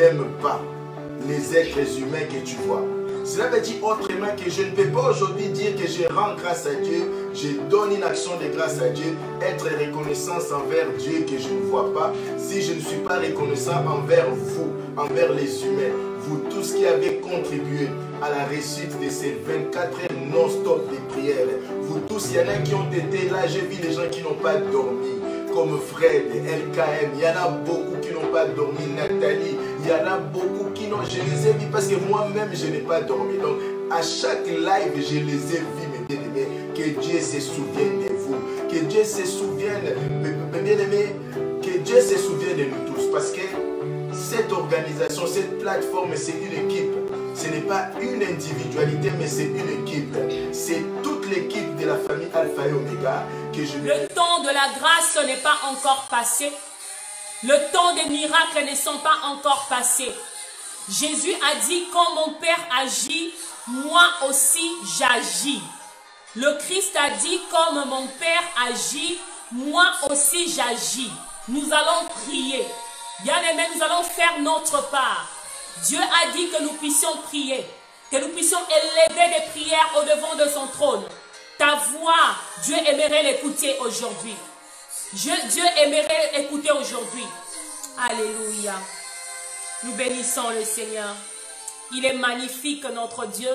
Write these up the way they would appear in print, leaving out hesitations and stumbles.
n'aime pas les êtres humains que tu vois. Cela veut dire autrement que je ne peux pas aujourd'hui dire que je rends grâce à Dieu, je donne une action de grâce à Dieu, être reconnaissant envers Dieu que je ne vois pas, si je ne suis pas reconnaissant envers vous, envers les humains, vous tous qui avez contribué à la réussite de ces 24 heures non-stop de prières. Vous tous, il y en a qui ont été là, j'ai vu des gens qui n'ont pas dormi, comme Fred, LKM, il y en a beaucoup qui n'ont pas dormi, Nathalie, il y en a beaucoup qui n'ont, je les ai vus parce que moi-même je n'ai pas dormi. Donc à chaque live, je les ai vus, mes bien-aimés, que Dieu se souvienne de vous, que Dieu se souvienne, mes bien-aimés, que Dieu se souvienne de nous tous, parce que cette organisation, cette plateforme, c'est une équipe. Ce n'est pas une individualité, mais c'est une équipe. C'est toute l'équipe de la famille Alpha et Omega que je... Le temps de la grâce n'est pas encore passé. Le temps des miracles ne sont pas encore passés. Jésus a dit, quand mon Père agit, moi aussi j'agis. Le Christ a dit, comme mon Père agit, moi aussi j'agis. Nous allons prier. Bien-aimés, nous allons faire notre part. Dieu a dit que nous puissions prier, que nous puissions élever des prières au-devant de son trône. Ta voix, Dieu aimerait l'écouter aujourd'hui. Dieu aimerait l'écouter aujourd'hui. Alléluia. Nous bénissons le Seigneur. Il est magnifique notre Dieu.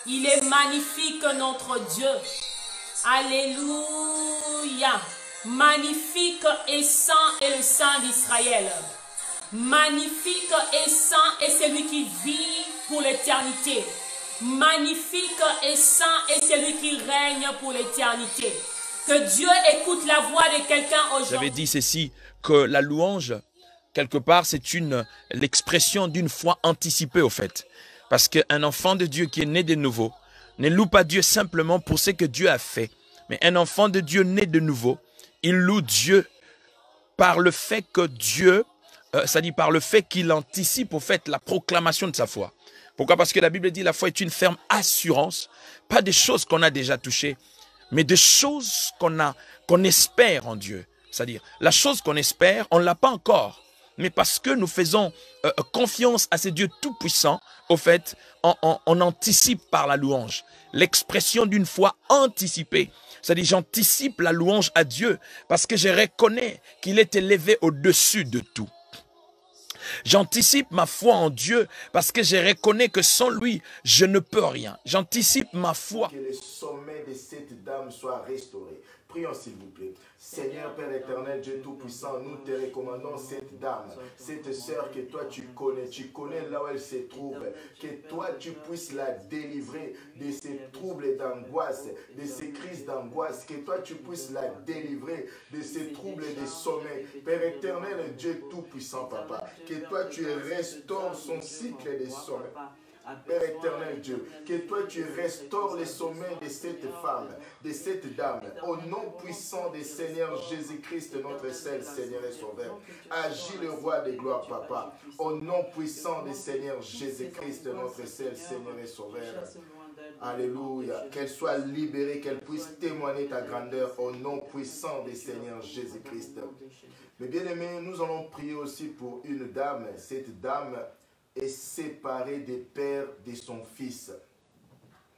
Il est magnifique notre Dieu. Alléluia. Magnifique et saint est le Saint d'Israël. Magnifique et saint est celui qui vit pour l'éternité. Magnifique et saint est celui qui règne pour l'éternité. Que Dieu écoute la voix de quelqu'un aujourd'hui. J'avais dit ceci, que la louange, quelque part, c'est l'expression d'une foi anticipée au fait. Parce qu'un enfant de Dieu qui est né de nouveau ne loue pas Dieu simplement pour ce que Dieu a fait. Mais un enfant de Dieu né de nouveau, il loue Dieu par le fait que Dieu, c'est-à-dire par le fait qu'il anticipe au fait la proclamation de sa foi. Pourquoi? Parce que la Bible dit la foi est une ferme assurance, pas des choses qu'on a déjà touchées, mais des choses qu'on espère en Dieu. C'est-à-dire, la chose qu'on espère, on ne l'a pas encore. Mais parce que nous faisons confiance à ce Dieu tout-puissant, au fait, on anticipe par la louange. L'expression d'une foi anticipée. C'est-à-dire, j'anticipe la louange à Dieu parce que je reconnais qu'il est élevé au-dessus de tout. J'anticipe ma foi en Dieu parce que je reconnais que sans lui, je ne peux rien. J'anticipe ma foi. Que le sommet de cette dame soit restauré. Prions s'il vous plaît. Seigneur Père éternel, Dieu Tout-Puissant, nous te recommandons cette dame, cette sœur que toi tu connais là où elle se trouve, que toi tu puisses la délivrer de ces troubles d'angoisse, de ces crises d'angoisse, que toi tu puisses la délivrer de ces troubles de sommeil. Père éternel, Dieu Tout-Puissant, Papa, que toi tu restaures son cycle de sommeil. Père éternel Dieu, que toi tu restaures les sommets de cette femme, de cette dame, au nom puissant du Seigneur Jésus-Christ, notre seul Seigneur et Sauveur. Agis le roi de gloire, Papa, au nom puissant du Seigneur Jésus-Christ, notre seul Seigneur et Sauveur. Alléluia. Qu'elle soit libérée, qu'elle puisse témoigner ta grandeur au nom puissant du Seigneur Jésus-Christ. Mais bien aimés, nous allons prier aussi pour une dame. Cette dame est séparé des pères de son fils.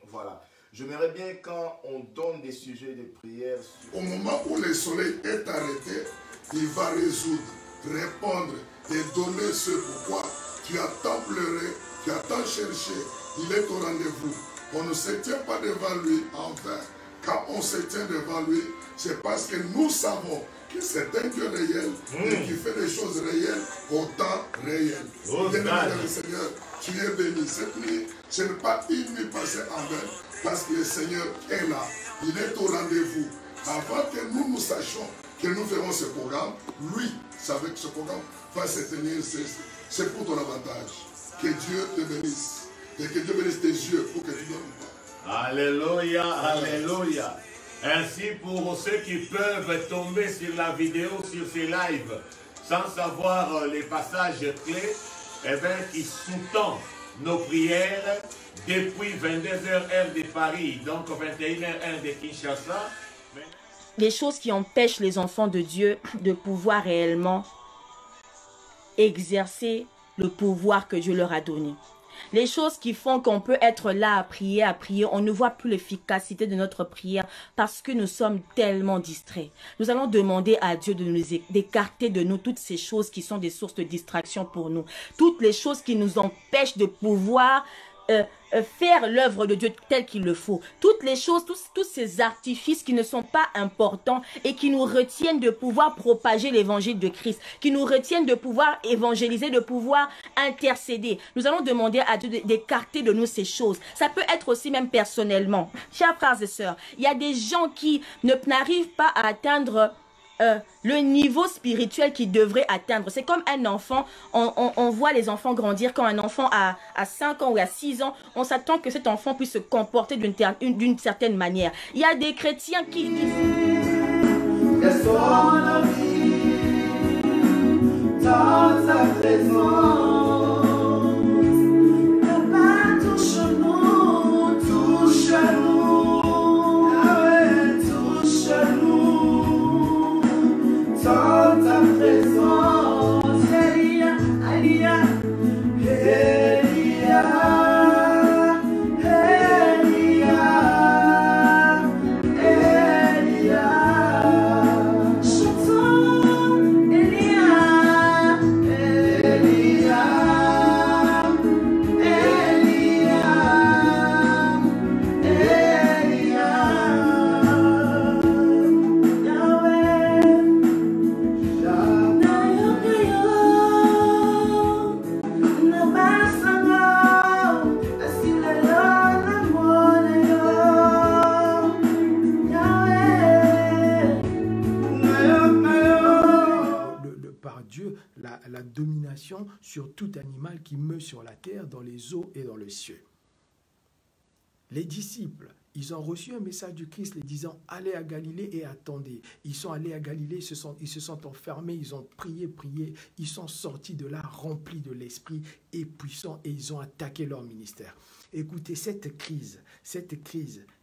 Voilà. J'aimerais bien quand on donne des sujets de prière. Au moment où le soleil est arrêté, il va résoudre, répondre, te donner ce pourquoi tu as tant pleuré, tu as tant cherché. Il est au rendez-vous. On ne se tient pas devant lui en vain. Quand on se tient devant lui, c'est parce que nous savons que c'est un Dieu réel et qui fait des choses réelles au temps réel. Bien-aimé le Seigneur, tu es béni. Cette nuit, ce n'est pas une nuit passée en vain, parce que le Seigneur est là. Il est au rendez-vous. Avant que nous sachions que nous ferons ce programme, lui savait que ce programme va se tenir. C'est pour ton avantage. Que Dieu te bénisse. Et que Dieu bénisse tes yeux pour que tu dormes pas. Alléluia, alléluia. Ainsi, pour ceux qui peuvent tomber sur la vidéo, sur ces lives, sans savoir les passages clés, eh bien, qui sous-tend nos prières depuis 22h heure de Paris, donc 21h heure de Kinshasa. Les choses qui empêchent les enfants de Dieu de pouvoir réellement exercer le pouvoir que Dieu leur a donné. Les choses qui font qu'on peut être là à prier, on ne voit plus l'efficacité de notre prière parce que nous sommes tellement distraits. Nous allons demander à Dieu d'écarter de nous toutes ces choses qui sont des sources de distraction pour nous. Toutes les choses qui nous empêchent de pouvoir faire l'œuvre de Dieu telle qu'il le faut. Toutes les choses, tous ces artifices qui ne sont pas importants et qui nous retiennent de pouvoir propager l'évangile de Christ, qui nous retiennent de pouvoir évangéliser, de pouvoir intercéder. Nous allons demander à Dieu d'écarter de nous ces choses. Ça peut être aussi même personnellement. Chers frères et sœurs, il y a des gens qui n'arrivent pas à atteindre le niveau spirituel qu'il devrait atteindre. C'est comme un enfant, on voit les enfants grandir. Quand un enfant a 5 ans ou à 6 ans, on s'attend que cet enfant puisse se comporter d'une certaine manière. Il y a des chrétiens qui disent dans sa présence, Papa, touche-nous, touche-nous, touche-nous. Dans ta présence, Elia, Elia, Elia, Elia, Elia, chantons, Elia, Elia, Elia, par Dieu la domination sur tout animal qui meut sur la terre, dans les eaux et dans le ciel. Les disciples, ils ont reçu un message du Christ les disant « Allez à Galilée et attendez ». Ils sont allés à Galilée, ils se sont enfermés, ils ont prié, ils sont sortis de là remplis de l'esprit et puissants et ils ont attaqué leur ministère. Écoutez, cette crise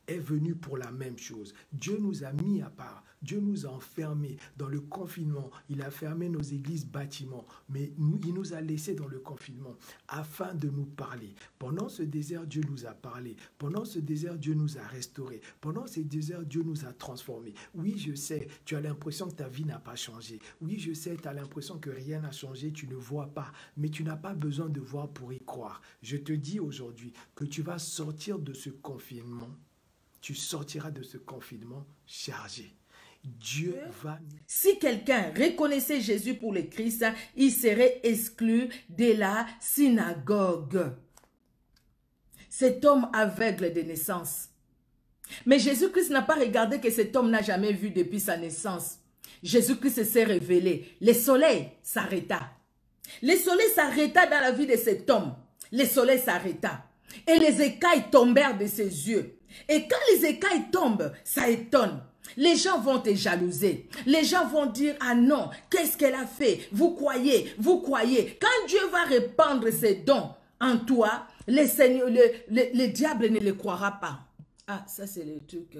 est venue pour la même chose. Dieu nous a mis à part. Dieu nous a enfermés dans le confinement. Il a fermé nos églises, bâtiments, mais il nous a laissés dans le confinement afin de nous parler. Pendant ce désert, Dieu nous a parlé. Pendant ce désert, Dieu nous a restaurés. Pendant ce désert, Dieu nous a transformés. Oui, je sais, tu as l'impression que ta vie n'a pas changé. Oui, je sais, tu as l'impression que rien n'a changé, tu ne vois pas. Mais tu n'as pas besoin de voir pour y croire. Je te dis aujourd'hui que tu vas sortir de ce confinement. Tu sortiras de ce confinement chargé. Dieu va... Si quelqu'un reconnaissait Jésus pour le Christ, il serait exclu de la synagogue. Cet homme aveugle de naissance. Mais Jésus-Christ n'a pas regardé que cet homme n'a jamais vu depuis sa naissance. Jésus-Christ s'est révélé. Le soleil s'arrêta. Le soleil s'arrêta dans la vie de cet homme. Le soleil s'arrêta. Et les écailles tombèrent de ses yeux. Et quand les écailles tombent, ça étonne. Les gens vont te jalouser. Les gens vont dire, ah non, qu'est-ce qu'elle a fait? Vous croyez, vous croyez. Quand Dieu va répandre ses dons en toi, le diable ne le croira pas. Ah, ça c'est le truc,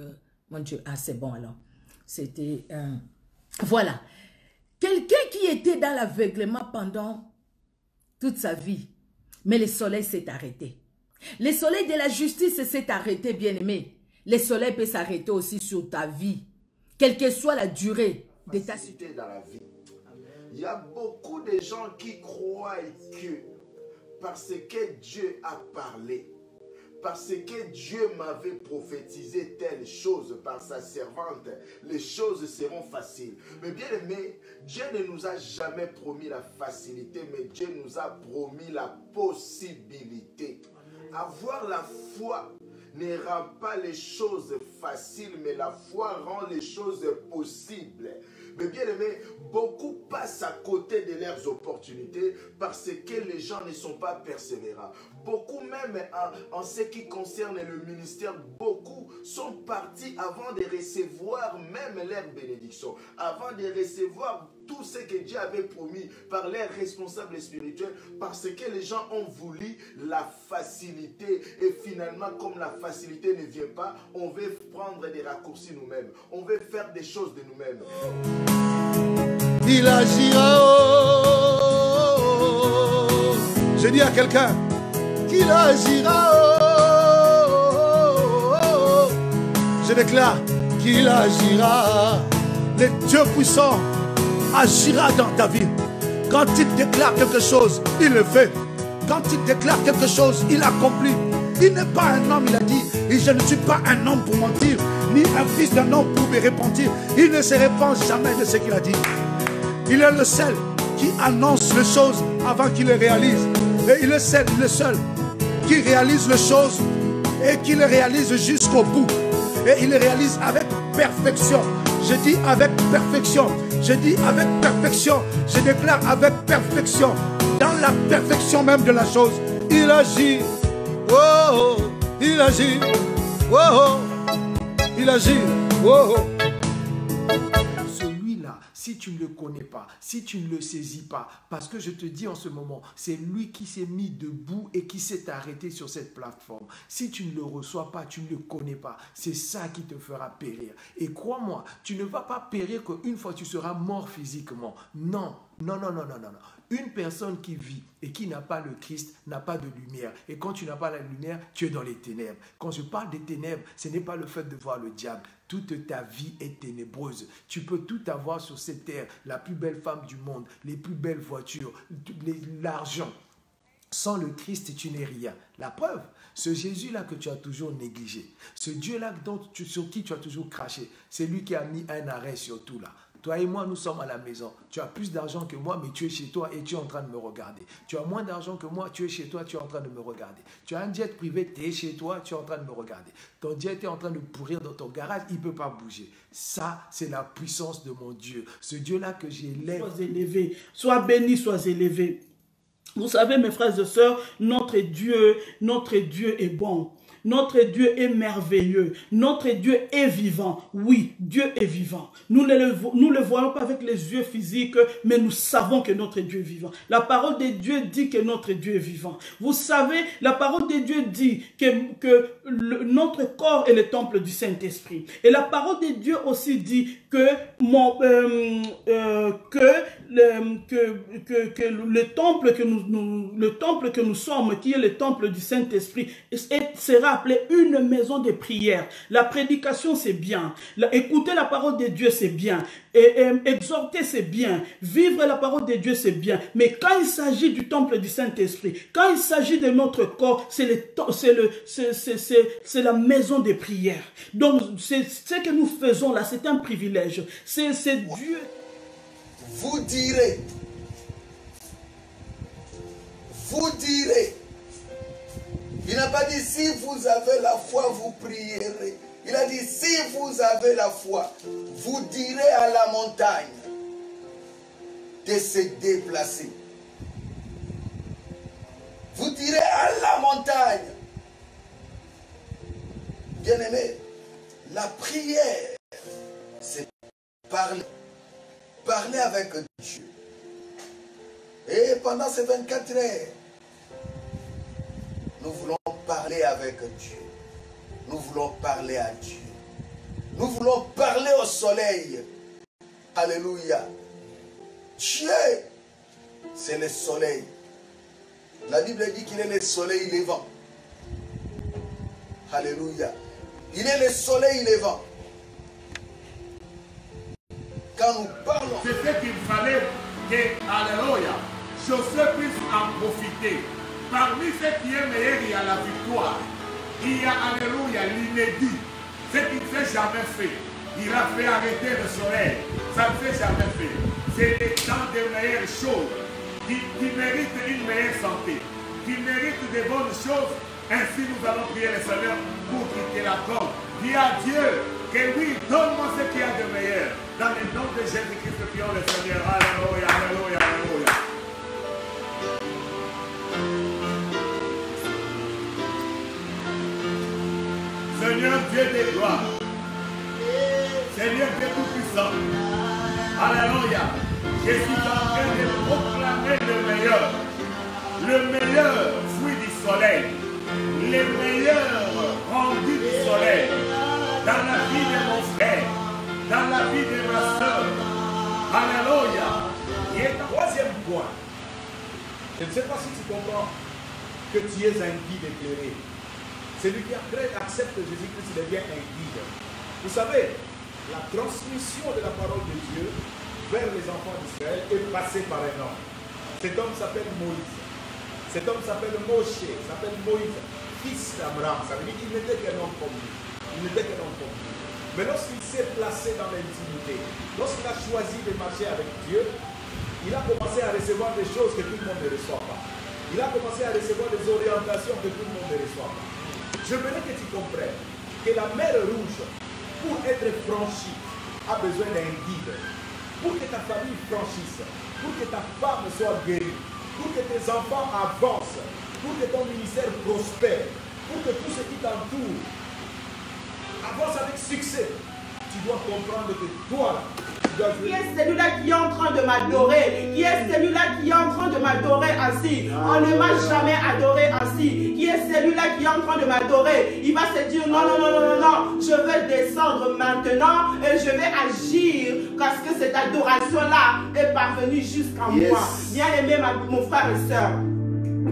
mon Dieu, ah c'est bon alors. C'était, voilà. Quelqu'un qui était dans l'aveuglement pendant toute sa vie, mais le soleil s'est arrêté. Le soleil de la justice s'est arrêté, bien-aimé. Le soleil peut s'arrêter aussi sur ta vie, quelle que soit la durée de ta situation dans la vie. Il y a beaucoup de gens qui croient que parce que Dieu a parlé, parce que Dieu m'avait prophétisé telle chose par sa servante, les choses seront faciles. Mais bien aimé, Dieu ne nous a jamais promis la facilité, mais Dieu nous a promis la possibilité. Avoir la foi ne rend pas les choses faciles, mais la foi rend les choses possibles. Mais bien aimé, beaucoup passent à côté de leurs opportunités parce que les gens ne sont pas persévérants. Beaucoup même en ce qui concerne le ministère, beaucoup sont partis avant de recevoir même leur bénédiction, avant de recevoir tout ce que Dieu avait promis par leurs responsables spirituels, parce que les gens ont voulu la facilité et finalement comme la facilité ne vient pas, on veut prendre des raccourcis nous-mêmes, on veut faire des choses de nous-mêmes. Il agira, Je dis à quelqu'un qu'il agira. Je déclare qu'il agira. Le Dieu puissant agira dans ta vie. Quand il déclare quelque chose, il le fait. Quand il déclare quelque chose, il accomplit. Il n'est pas un homme, il a dit. Et je ne suis pas un homme pour mentir, ni un fils d'un homme pour me repentir. Il ne se repent jamais de ce qu'il a dit. Il est le seul qui annonce les choses avant qu'il les réalise. Et il est le seul qui réalise les choses et qui les réalise jusqu'au bout. Et il les réalise avec perfection. Je dis avec perfection. Je dis avec perfection. Je déclare avec perfection. Dans la perfection même de la chose, il agit. Oh, oh, il agit. Oh, oh, il agit. Oh, oh. Celui-là, si tu ne le connais pas, si tu ne le saisis pas, parce que je te dis en ce moment, c'est lui qui s'est mis debout et qui s'est arrêté sur cette plateforme. Si tu ne le reçois pas, tu ne le connais pas, c'est ça qui te fera périr. Et crois-moi, tu ne vas pas périr qu'une fois tu seras mort physiquement. Non, non, non, non, non, non. Une personne qui vit et qui n'a pas le Christ n'a pas de lumière. Et quand tu n'as pas la lumière, tu es dans les ténèbres. Quand je parle des ténèbres, ce n'est pas le fait de voir le diable. Toute ta vie est ténébreuse. Tu peux tout avoir sur cette terre, la plus belle femme du monde, les plus belles voitures, l'argent. Sans le Christ, tu n'es rien. La preuve, ce Jésus-là que tu as toujours négligé, ce Dieu-là sur qui tu as toujours craché, c'est lui qui a mis un arrêt sur tout là. Toi et moi, nous sommes à la maison. Tu as plus d'argent que moi, mais tu es chez toi et tu es en train de me regarder. Tu as moins d'argent que moi, tu es chez toi, tu es en train de me regarder. Tu as un jet privé, tu es chez toi, tu es en train de me regarder. Ton jet est en train de pourrir dans ton garage, il ne peut pas bouger. Ça, c'est la puissance de mon Dieu. Ce Dieu-là que j'élève. Sois élevé, sois béni, sois élevé. Vous savez, mes frères et sœurs, notre Dieu est bon. Notre Dieu est merveilleux. Notre Dieu est vivant. Oui, Dieu est vivant. Nous ne le voyons pas avec les yeux physiques, mais nous savons que notre Dieu est vivant. La parole de Dieu dit que notre Dieu est vivant. Vous savez, la parole de Dieu dit que notre corps est le temple du Saint-Esprit. Et la parole de Dieu aussi dit que le temple que nous sommes, qui est le temple du Saint-Esprit, sera appelé une maison de prière. La prédication, c'est bien. Écouter la parole de Dieu, c'est bien. Exhorter, c'est bien. Vivre la parole de Dieu, c'est bien. Mais quand il s'agit du temple du Saint-Esprit, quand il s'agit de notre corps, c'est la maison de prière. Donc, ce que nous faisons là, c'est un privilège. C'est Dieu. Vous direz, il n'a pas dit si vous avez la foi, vous prierez. Il a dit si vous avez la foi, vous direz à la montagne de se déplacer. Vous direz à la montagne. Bien-aimé, la prière, c'est parler avec Dieu. Et pendant ces 24 heures, nous voulons parler avec Dieu. Nous voulons parler à Dieu. Nous voulons parler au soleil. Alléluia. Dieu, c'est le soleil. La Bible dit qu'il est le soleil levant. Alléluia. Il est le soleil levant. Quand nous parlons... C'est ce qu'il fallait que, alléluia, Josué puisse en profiter. Parmi ce qui est meilleur, il y a la victoire. Il y a, alléluia, l'inédit. Ce qu'il ne s'est jamais fait. Il a fait arrêter le soleil. Ça ne s'est jamais fait. C'est le temps des meilleures choses qui méritent une meilleure santé, qui méritent de bonnes choses. Ainsi, nous allons prier le Seigneur pour qu'il te l'accorde. Dis à Dieu que oui, donne-moi ce qu'il y a de meilleur. Dans le nom de Jésus-Christ, prions le Seigneur. Alléluia, alléluia, alléluia. Seigneur Dieu des gloires, Seigneur Dieu tout-puissant, alléluia, je suis en train de proclamer le meilleur fruit du soleil, le meilleur rendu du soleil, dans la vie de mon frère, dans la vie de ma soeur, alléluia. Et troisième point, Je ne sais pas si tu comprends que tu es un guide éclairé. Celui qui accepte Jésus-Christ devient un guide. Vous savez, la transmission de la parole de Dieu vers les enfants d'Israël est passée par un homme. Cet homme s'appelle Moïse. Cet homme s'appelle Moshe, s'appelle Moïse, fils d'Abraham. Ça veut dire qu'il n'était qu'un homme comme lui. Il n'était qu'un homme comme lui. Mais lorsqu'il s'est placé dans l'intimité, lorsqu'il a choisi de marcher avec Dieu, il a commencé à recevoir des choses que tout le monde ne reçoit pas. Il a commencé à recevoir des orientations que tout le monde ne reçoit pas. Je voudrais que tu comprennes que la mer Rouge, pour être franchie, a besoin d'un guide. Pour que ta famille franchisse, pour que ta femme soit guérie, pour que tes enfants avancent, pour que ton ministère prospère, pour que tout ce qui t'entoure avance avec succès, tu dois comprendre que toi, qui est celui-là qui est en train de m'adorer? Qui est celui-là qui est en train de m'adorer assis? On ne m'a jamais adoré assis. Qui est celui-là qui est en train de m'adorer? Il va se dire non, non, non, non, non, non, je vais descendre maintenant et je vais agir parce que cette adoration-là est parvenue jusqu'à moi. Bien-aimé, mon frère et soeur,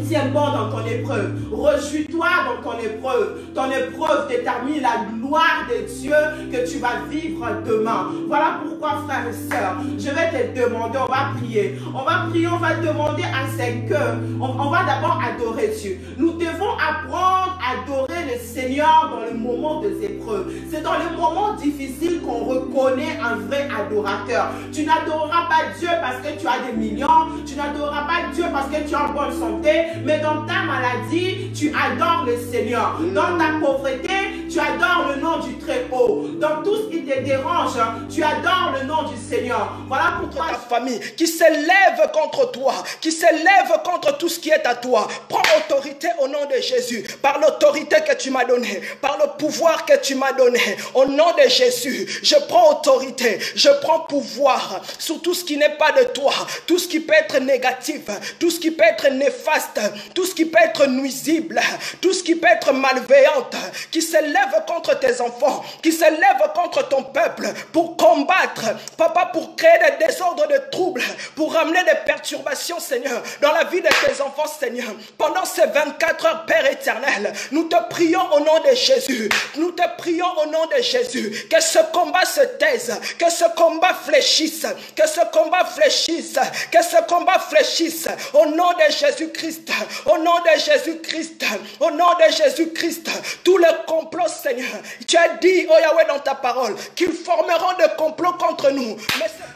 tiens bon dans ton épreuve. Réjouis-toi dans ton épreuve. Ton épreuve détermine la gloire de Dieu que tu vas vivre demain. Voilà pourquoi, frères et sœurs, je vais te demander, on va prier. On va prier, on va demander à ses cœurs. On va d'abord adorer Dieu. Nous devons apprendre à adorer le Seigneur dans le moment des épreuves. C'est dans les moments difficiles qu'on reconnaît un vrai adorateur. Tu n'adoreras pas Dieu parce que tu as des millions. Tu n'adoreras pas Dieu parce que tu es en bonne santé. Mais dans ta maladie, tu adores le Seigneur. Dans ta pauvreté, tu adores le nom du Très-Haut. Dans tout ce qui te dérange, tu adores le nom du Seigneur. Voilà pourquoi ta famille qui s'élève contre toi, qui s'élève contre tout ce qui est à toi, prends autorité au nom de Jésus, par l'autorité que tu m'as donnée, par le pouvoir que tu m'as donné. Au nom de Jésus, je prends autorité, je prends pouvoir sur tout ce qui n'est pas de toi, tout ce qui peut être négatif, tout ce qui peut être néfaste, tout ce qui peut être nuisible, tout ce qui peut être malveillante, qui s'élève contre tes enfants, qui s'élève contre ton peuple pour combattre, papa, pour créer des désordres, de troubles, pour ramener des perturbations, Seigneur, dans la vie de tes enfants, Seigneur. Pendant ces 24 heures, Père éternel, nous te prions au nom de Jésus, nous te prions au nom de Jésus, que ce combat se taise, que ce combat fléchisse, que ce combat fléchisse, que ce combat fléchisse, au nom de Jésus-Christ, au nom de Jésus-Christ, au nom de Jésus-Christ, tout le complot, Seigneur, tu as dit, oh Yahweh, dans ta parole, qu'ils formeront des complots contre nous.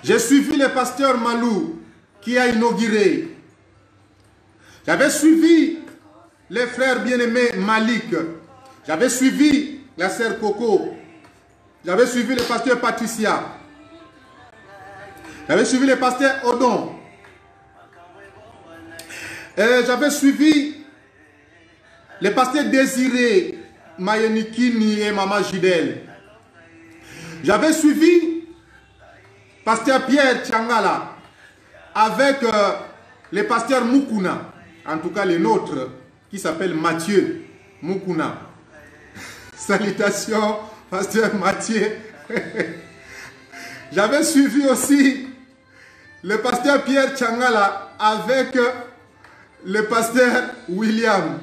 J'ai suivi le pasteur Malou qui a inauguré. J'avais suivi les frères bien-aimés Malik. J'avais suivi la sœur Coco. J'avais suivi le pasteur Patricia. J'avais suivi le pasteur Odon. J'avais suivi le pasteur Désiré Mayenikini et Maman Gidel. J'avais suivi pasteur Pierre Tiangala avec le pasteur Mukuna, en tout cas le nôtre, qui s'appelle Mathieu Mukuna. Salutations, pasteur Mathieu. J'avais suivi aussi le pasteur Pierre Tiangala avec le pasteur William.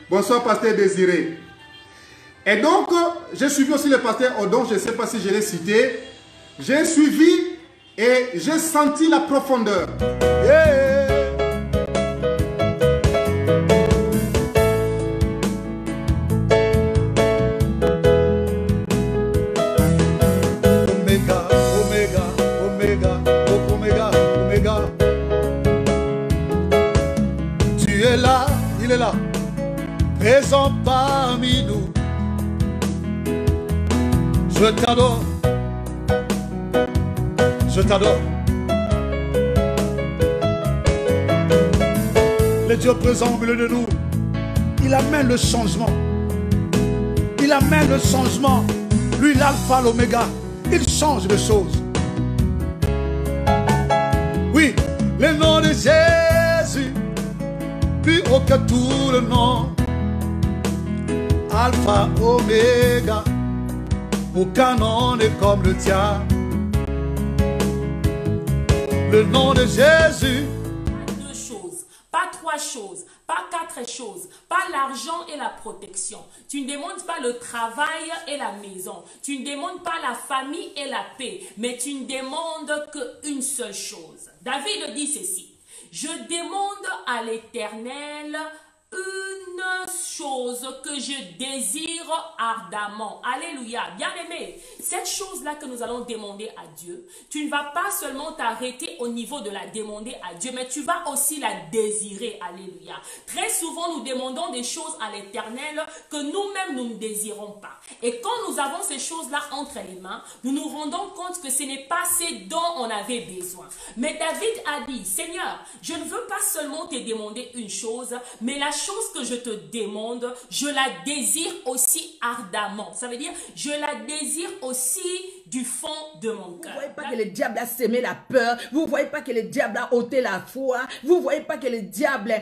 Bonsoir, pasteur Désiré. Et donc, j'ai suivi aussi le pasteur Odon, je ne sais pas si je l'ai cité. J'ai suivi et j'ai senti la profondeur. Oméga, Oméga, Oméga, Oméga, Oméga. Tu es là, il est là, présent parmi nous. Je t'adore. Je t'adore. Le Dieu présent au milieu de nous, il amène le changement. Il amène le changement. Lui, l'alpha, l'oméga, il change les choses. Oui, le nom de Jésus, plus haut que tout le nom. Alpha, oméga, aucun nom n'est comme le tien. Le nom de Jésus. Deux choses. pas 3 choses, pas 4 choses, pas l'argent et la protection. Tu ne demandes pas le travail et la maison. Tu ne demandes pas la famille et la paix, mais tu ne demandes qu'une seule chose. David dit ceci: je demande à l'Éternel une chose que je désire ardemment. Alléluia. Bien-aimé, cette chose-là que nous allons demander à Dieu, tu ne vas pas seulement t'arrêter au niveau de la demander à Dieu, mais tu vas aussi la désirer. Alléluia. Très souvent, nous demandons des choses à l'Éternel que nous-mêmes, nous ne désirons pas. Et quand nous avons ces choses-là entre les mains, nous nous rendons compte que ce n'est pas ce dont on avait besoin. Mais David a dit: Seigneur, je ne veux pas seulement te demander une chose, mais la chose que je te demande, je la désire aussi ardemment. Ça veut dire, je la désire aussi du fond de mon cœur. Vous ne voyez pas que le diable a semé la peur. Vous ne voyez pas que le diable a ôté la foi. Vous ne voyez pas que le diable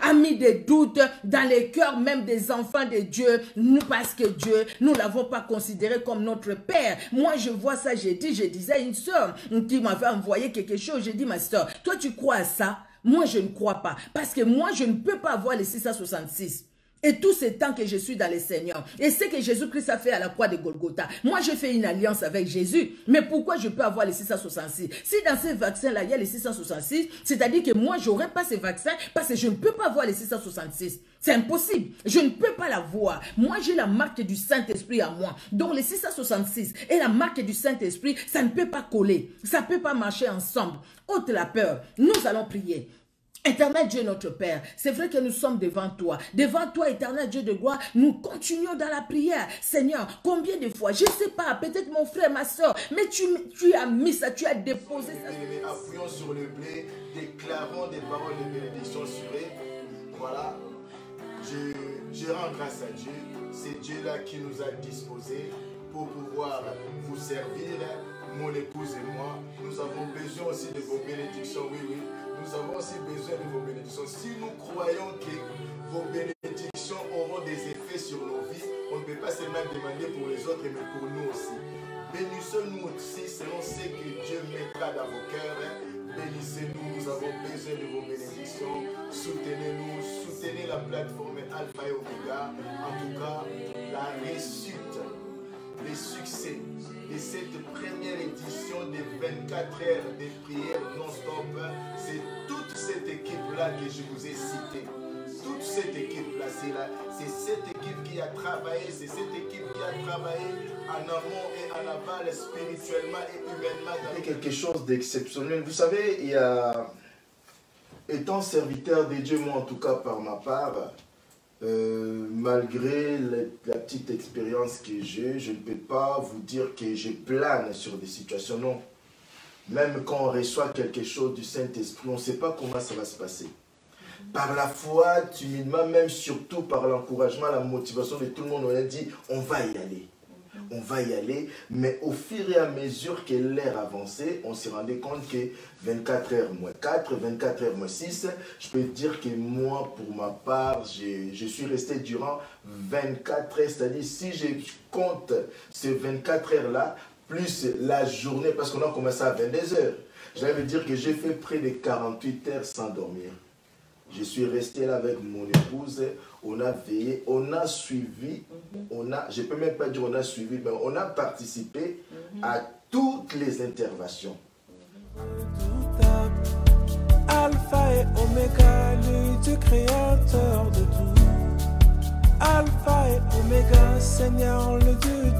a mis des doutes dans les cœurs même des enfants de Dieu. Nous, parce que Dieu, nous ne l'avons pas considéré comme notre Père. Moi, je vois ça, je disais à une soeur qui m'avait envoyé quelque chose. J'ai dit: ma soeur, toi, tu crois à ça? Moi, je ne crois pas. Parce que moi, je ne peux pas avoir les 666. Et tout ce temps que je suis dans le Seigneur. Et ce que Jésus-Christ a fait à la croix de Golgotha. Moi, j'ai fait une alliance avec Jésus. Mais pourquoi je peux avoir les 666? Si dans ces vaccins-là, il y a les 666, c'est-à-dire que moi, je n'aurai pas ces vaccins parce que je ne peux pas avoir les 666. C'est impossible. Je ne peux pas l'avoir. Moi, j'ai la marque du Saint-Esprit à moi. Donc, les 666 et la marque du Saint-Esprit, ça ne peut pas coller. Ça ne peut pas marcher ensemble. Ôte la peur. Nous allons prier. Éternel Dieu notre Père, c'est vrai que nous sommes devant toi, éternel Dieu de gloire, nous continuons dans la prière. Seigneur, combien de fois, je ne sais pas, peut-être mon frère, ma soeur, mais tu as mis ça, tu as déposé ça. Appuyons sur le blé, déclarons des paroles de bénédiction sur eux. Voilà, je rends grâce à Dieu, c'est Dieu-là qui nous a disposés pour pouvoir vous servir, mon épouse et moi. Nous avons besoin aussi de vos bénédictions, oui. Nous avons aussi besoin de vos bénédictions. Si nous croyons que vos bénédictions auront des effets sur nos vies, on ne peut pas seulement demander pour les autres, mais pour nous aussi. Bénissez-nous aussi selon ce que Dieu mettra dans vos cœurs. Bénissez-nous, nous avons besoin de vos bénédictions. Soutenez-nous, soutenez la plateforme Alpha et Omega. En tout cas, la réussite, les succès de cette première édition des 24 heures de prière non-stop, c'est toute cette équipe-là que je vous ai citée. Toute cette équipe-là, c'est cette équipe qui a travaillé, c'est cette équipe qui a travaillé en amont et en aval, spirituellement et humainement. C'est quelque chose d'exceptionnel. Vous savez, il y a, étant serviteur de Dieu, moi en tout cas par ma part, malgré la petite expérience que j'ai, je ne peux pas vous dire que je plane sur des situations, non. Même quand on reçoit quelque chose du Saint-Esprit, on ne sait pas comment ça va se passer. Par la foi, timidement, même surtout par l'encouragement, la motivation de tout le monde, on a dit, on va y aller. On va y aller, mais au fur et à mesure que l'heure avançait, on s'est rendu compte que 24 heures moins 4, 24 heures moins 6, je peux dire que moi, pour ma part, je suis resté durant 24 heures, c'est-à-dire si je compte ces 24 heures-là, plus la journée, parce qu'on a commencé à 22 heures, j'allais dire que j'ai fait près de 48 heures sans dormir. Je suis resté là avec mon épouse, on a veillé, on a suivi, je ne peux même pas dire on a suivi, mais on a participé à toutes les interventions. Alpha et Oméga, le Dieu créateur de tout. Alpha et Oméga, Seigneur, le Dieu